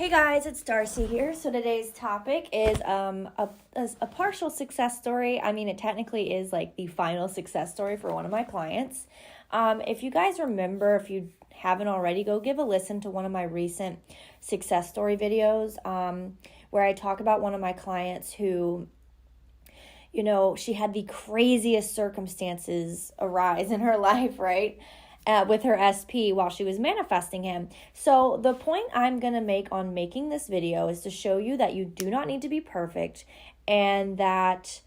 Hey guys, it's Darcy here. So today's topic is a partial success story. I mean, it technically is like the final success story for one of my clients. If you guys remember, if you haven't already, go give a listen to one of my recent success story videos where I talk about one of my clients who, she had the craziest circumstances arise in her life, right? With her SP while she was manifesting him. So the point I'm going to make on making this video is to show you that you do not need to be perfect and that,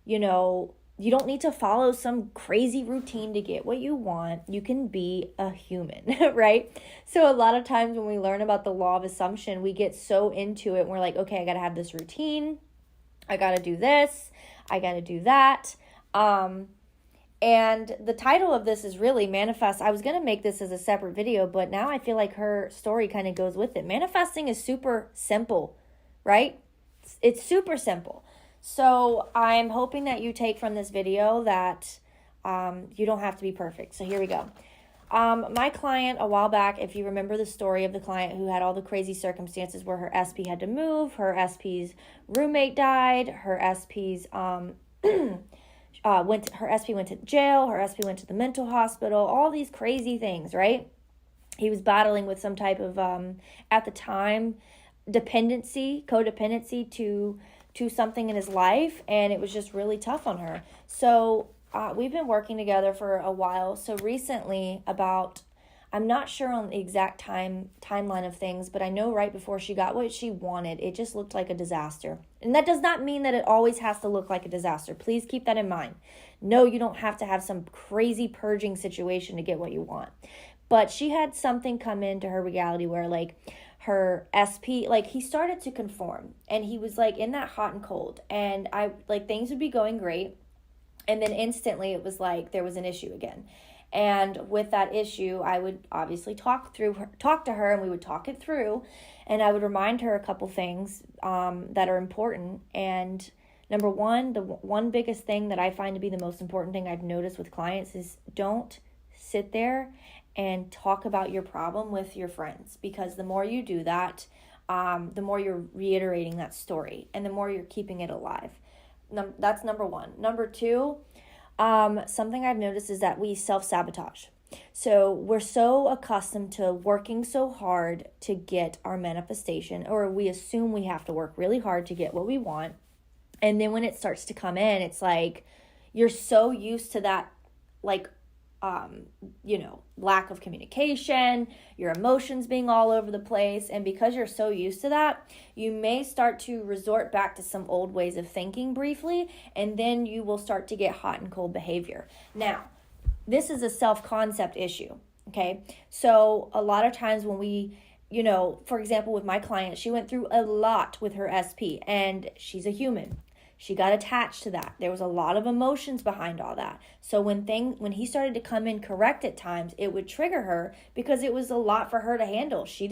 you don't need to follow some crazy routine to get what you want. You can be a human, right? So a lot of times when we learn about the law of assumption, we get so into it and we're like, okay, I got to have this routine. I got to do this. I got to do that. And the title of this is really Manifest. I was going to make this as a separate video, but now I feel like her story kind of goes with it. Manifesting is super simple, right? It's super simple. So I'm hoping that you take from this video that you don't have to be perfect. So here we go. My client a while back, if you remember the story of the client who had all the crazy circumstances where her SP had to move, her SP's roommate died, her SP's... her SP went to jail, her SP went to the mental hospital, all these crazy things, right? He was battling with some type of, at the time, codependency to something in his life, and it was just really tough on her. So we've been working together for a while. So recently, I'm not sure on the exact timeline of things, but I know right before she got what she wanted, it just looked like a disaster. And that does not mean that it always has to look like a disaster. Please keep that in mind. No, you don't have to have some crazy purging situation to get what you want. But she had something come into her reality where her SP, he started to conform, and he was in that hot and cold, and things would be going great. And then instantly it was there was an issue again. And with that issue, I would obviously talk to her, and we would talk it through. And I would remind her a couple things that are important. And number one, the one biggest thing that I find to be the most important thing I've noticed with clients is don't sit there and talk about your problem with your friends. Because the more you do that, the more you're reiterating that story and the more you're keeping it alive. That's number one. Number two, something I've noticed is that we self-sabotage. So we're so accustomed to working so hard to get our manifestation, or we assume we have to work really hard to get what we want. And then when it starts to come in, it's you're so used to that, lack of communication, your emotions being all over the place. And because you're so used to that, you may start to resort back to some old ways of thinking briefly, and then you will start to get hot and cold behavior. Now, this is a self-concept issue, okay? So a lot of times when we, for example, with my client, she went through a lot with her SP, and she's a human. She got attached to that. There was a lot of emotions behind all that. So when he started to come in correct at times, it would trigger her because it was a lot for her to handle. She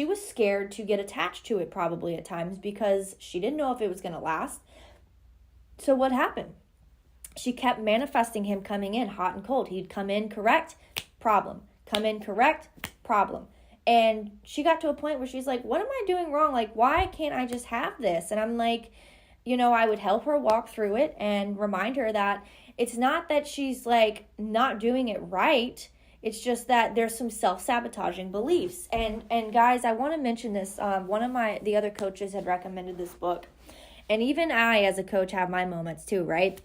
was scared to get attached to it probably at times because she didn't know if it was going to last. So what happened? She kept manifesting him coming in hot and cold. He'd come in correct, problem. Come in correct, problem. And she got to a point where she's like, what am I doing wrong? Why can't I just have this? And I'm like, I would help her walk through it and remind her that it's not that she's not doing it right. It's just that there's some self-sabotaging beliefs. And guys, I want to mention this. One of the other coaches had recommended this book. And even I, as a coach, have my moments too, right?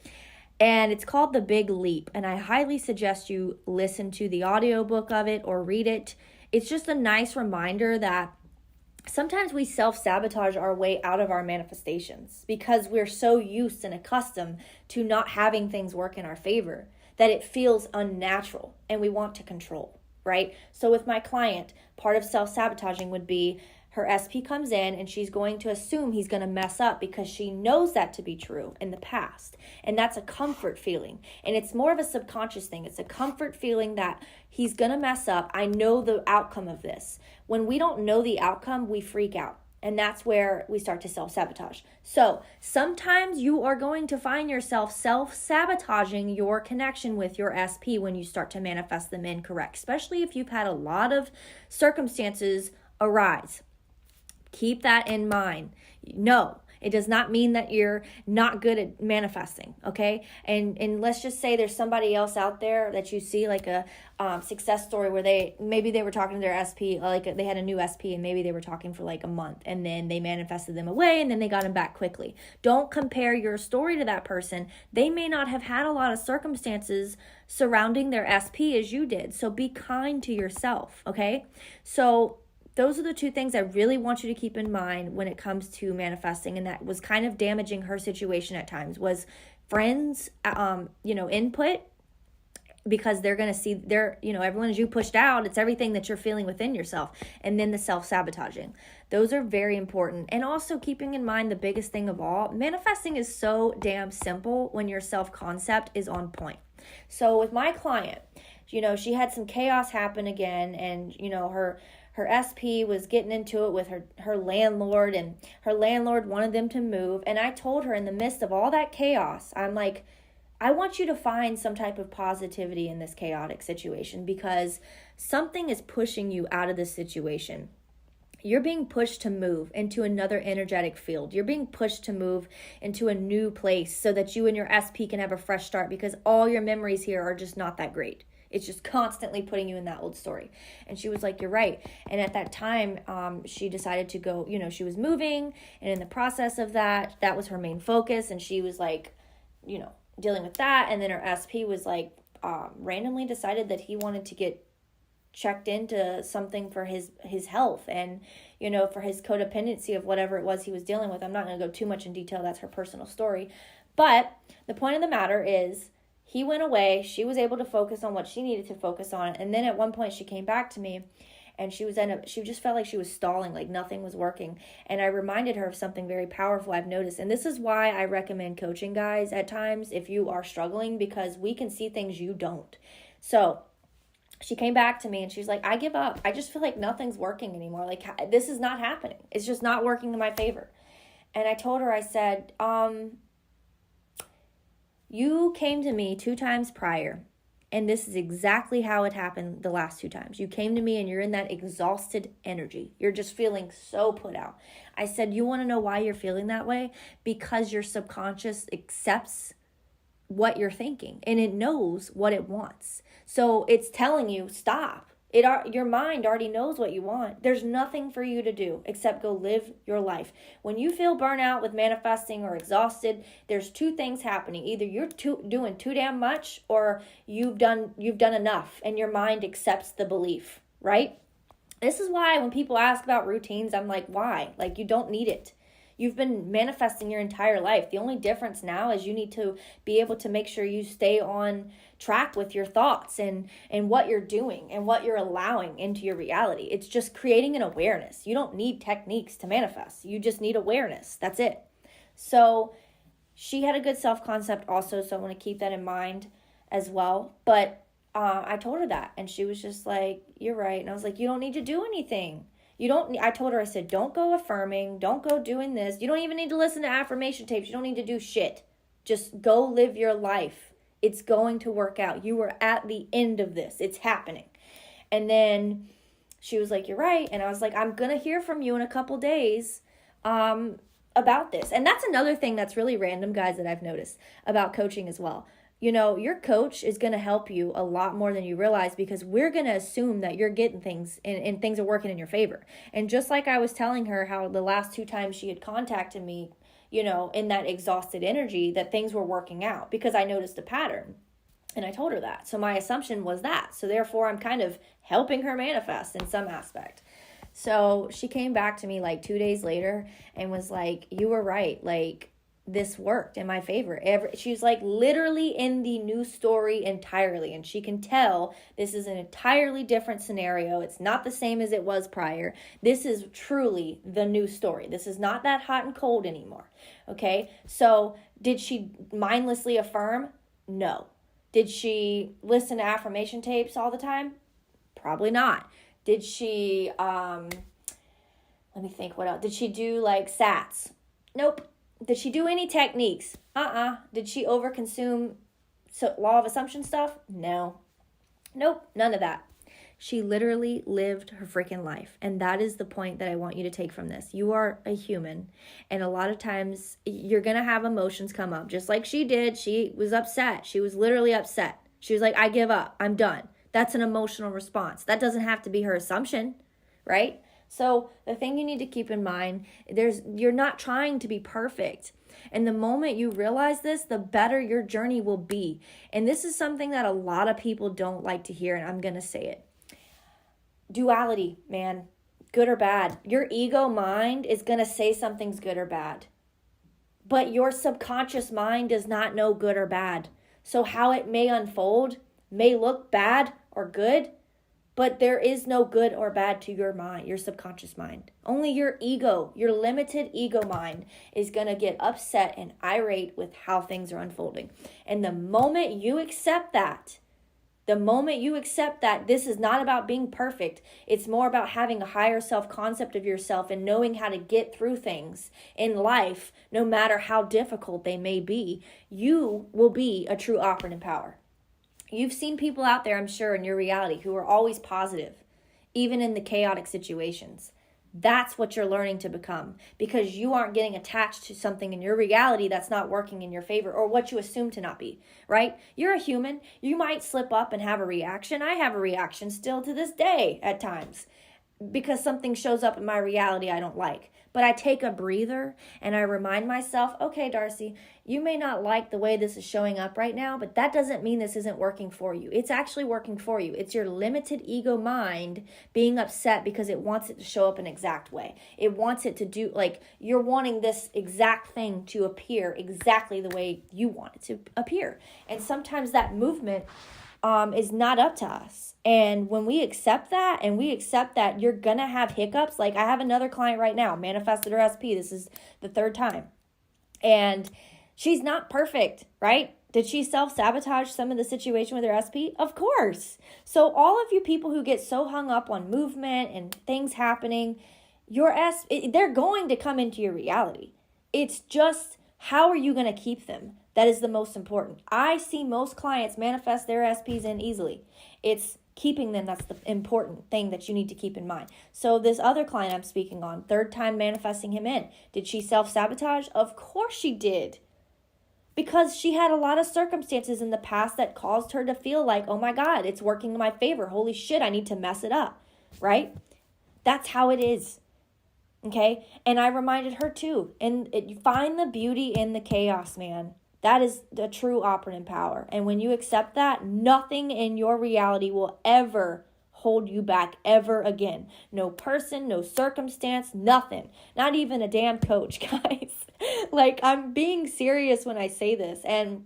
And it's called The Big Leap. And I highly suggest you listen to the audiobook of it or read it. It's just a nice reminder that sometimes we self-sabotage our way out of our manifestations because we're so used and accustomed to not having things work in our favor that it feels unnatural and we want to control, right? So with my client, part of self-sabotaging would be her SP comes in and she's going to assume he's going to mess up because she knows that to be true in the past. And that's a comfort feeling. And it's more of a subconscious thing. It's a comfort feeling that he's going to mess up. I know the outcome of this. When we don't know the outcome, we freak out. And that's where we start to self-sabotage. So sometimes you are going to find yourself self-sabotaging your connection with your SP when you start to manifest them incorrect, especially if you've had a lot of circumstances arise. Keep that in mind. No, it does not mean that you're not good at manifesting, okay? And let's just say there's somebody else out there that you see, like a success story where maybe they were talking to their SP, like they had a new SP, and maybe they were talking for like a month, and then they manifested them away, and then they got them back quickly. Don't compare your story to that person. They may not have had a lot of circumstances surrounding their SP as you did. So be kind to yourself, okay? So those are the two things I really want you to keep in mind when it comes to manifesting, and that was kind of damaging her situation at times, was friends, input, because they're going to see everyone as you pushed out, it's everything that you're feeling within yourself, and then the self-sabotaging. Those are very important. And also keeping in mind the biggest thing of all, manifesting is so damn simple when your self-concept is on point. So with my client, she had some chaos happen again, and her SP was getting into it with her landlord, and her landlord wanted them to move. And I told her, in the midst of all that chaos, I'm like, I want you to find some type of positivity in this chaotic situation, because something is pushing you out of this situation. You're being pushed to move into another energetic field. You're being pushed to move into a new place so that you and your SP can have a fresh start, because all your memories here are just not that great. It's just constantly putting you in that old story. And she was like, you're right. And at that time, she decided to go, she was moving. And in the process of that was her main focus. And she was like, dealing with that. And then her SP was like, randomly decided that he wanted to get checked into something for his health and, for his codependency of whatever it was he was dealing with. I'm not going to go too much in detail. That's her personal story. But the point of the matter is, he went away. She was able to focus on what she needed to focus on. And then at one point she came back to me, and she just felt like she was stalling, like nothing was working. And I reminded her of something very powerful I've noticed. And this is why I recommend coaching, guys, at times if you are struggling, because we can see things you don't. So she came back to me and she's like, I give up. I just feel like nothing's working anymore. Like, this is not happening. It's just not working in my favor. And I told her, I said, you came to me 2 times prior, and this is exactly how it happened the last 2 times. You came to me and you're in that exhausted energy. You're just feeling so put out. I said, you want to know why you're feeling that way? Because your subconscious accepts what you're thinking, and it knows what it wants. So it's telling you, stop. Your mind already knows what you want. There's nothing for you to do except go live your life. When you feel burnout with manifesting or exhausted, there's 2 things happening. Either you're doing too damn much, or you've done enough, and your mind accepts the belief, right? This is why when people ask about routines, I'm like, why? Like, you don't need it. You've been manifesting your entire life. The only difference now is you need to be able to make sure you stay on track with your thoughts and what you're doing and what you're allowing into your reality. It's just creating an awareness. You don't need techniques to manifest. You just need awareness. That's it. So she had a good self-concept also, so I want to keep that in mind as well. But I told her that, and she was just like, you're right. And I was like, you don't need to do anything. I told her, I said, don't go affirming, don't go doing this. You don't even need to listen to affirmation tapes. You don't need to do shit. Just go live your life. It's going to work out. You are at the end of this. It's happening. And then she was like, you're right. And I was like, I'm going to hear from you in a couple days about this. And that's another thing that's really random, guys, that I've noticed about coaching as well. Your coach is going to help you a lot more than you realize, because we're going to assume that you're getting things and things are working in your favor. And just like I was telling her how the last 2 times she had contacted me, in that exhausted energy, that things were working out because I noticed a pattern. And I told her that. So my assumption was that. So therefore, I'm kind of helping her manifest in some aspect. So she came back to me like 2 days later and was like, you were right. Like, this worked in my favor. She's like literally in the new story entirely. And she can tell this is an entirely different scenario. It's not the same as it was prior. This is truly the new story. This is not that hot and cold anymore. Okay. So did she mindlessly affirm? No. Did she listen to affirmation tapes all the time? Probably not. Did she, let me think what else. Did she do like SATs? Nope. Did she do any techniques? Did she overconsume law of assumption stuff? No. Nope, none of that. She literally lived her freaking life. And that is the point that I want you to take from this. You are a human. And a lot of times you're going to have emotions come up. Just like she did. She was upset. She was literally upset. She was like, I give up. I'm done. That's an emotional response. That doesn't have to be her assumption, right? So the thing you need to keep in mind, you're not trying to be perfect. And the moment you realize this, the better your journey will be. And this is something that a lot of people don't like to hear, and I'm going to say it. Duality, man, good or bad. Your ego mind is going to say something's good or bad. But your subconscious mind does not know good or bad. So how it may unfold may look bad or good, but there is no good or bad to your mind, your subconscious mind. Only your ego, your limited ego mind is going to get upset and irate with how things are unfolding. And the moment you accept that, this is not about being perfect. It's more about having a higher self-concept of yourself and knowing how to get through things in life, no matter how difficult they may be, you will be a true operant in power. You've seen people out there, I'm sure, in your reality who are always positive, even in the chaotic situations. That's what you're learning to become, because you aren't getting attached to something in your reality that's not working in your favor, or what you assume to not be, right? You're a human. You might slip up and have a reaction. I have a reaction still to this day at times because something shows up in my reality I don't like. But I take a breather and I remind myself, okay, Darcy, you may not like the way this is showing up right now, but that doesn't mean this isn't working for you. It's actually working for you. It's your limited ego mind being upset because it wants it to show up an exact way. It wants it to do, like, you're wanting this exact thing to appear exactly the way you want it to appear. And sometimes that movement is not up to us. And when we accept that, and we accept that you're going to have hiccups, like I have another client right now, manifested her SP. This is the third time. And she's not perfect, right? Did she self-sabotage some of the situation with her SP? Of course. So all of you people who get so hung up on movement and things happening, they're going to come into your reality. It's just, how are you going to keep them? That is the most important. I see most clients manifest their SPs in easily. It's keeping them that's the important thing that you need to keep in mind. So this other client I'm speaking on, third time manifesting him in, did she self-sabotage? Of course she did. Because she had a lot of circumstances in the past that caused her to feel like, oh my God, it's working in my favor. Holy shit, I need to mess it up, right? That's how it is. Okay? And I reminded her too. And you find the beauty in the chaos, man. That is the true operant in power. And when you accept that, nothing in your reality will ever hold you back ever again. No person, no circumstance, nothing. Not even a damn coach, guys. Like, I'm being serious when I say this. And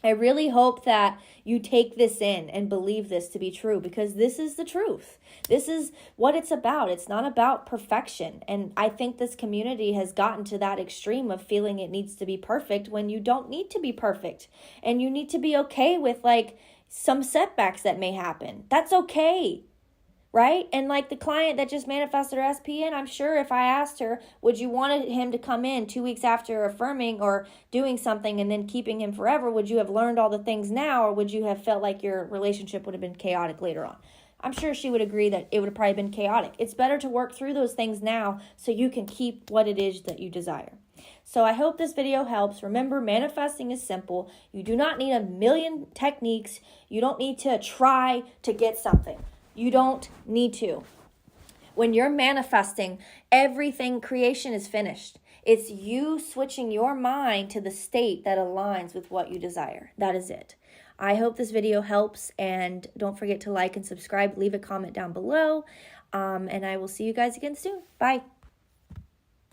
I really hope that you take this in and believe this to be true, because this is the truth. This is what it's about. It's not about perfection. And I think this community has gotten to that extreme of feeling it needs to be perfect when you don't need to be perfect. And you need to be okay with like some setbacks that may happen. That's okay. Right? And like the client that just manifested her SPN, I'm sure if I asked her, would you want him to come in 2 weeks after affirming or doing something and then keeping him forever, would you have learned all the things now, or would you have felt like your relationship would have been chaotic later on? I'm sure she would agree that it would have probably been chaotic. It's better to work through those things now so you can keep what it is that you desire. So I hope this video helps. Remember, manifesting is simple. You do not need a million techniques. You don't need to try to get something. You don't need to. When you're manifesting, everything creation is finished. It's you switching your mind to the state that aligns with what you desire. That is it. I hope this video helps, and don't forget to like and subscribe. Leave a comment down below, and I will see you guys again soon. Bye.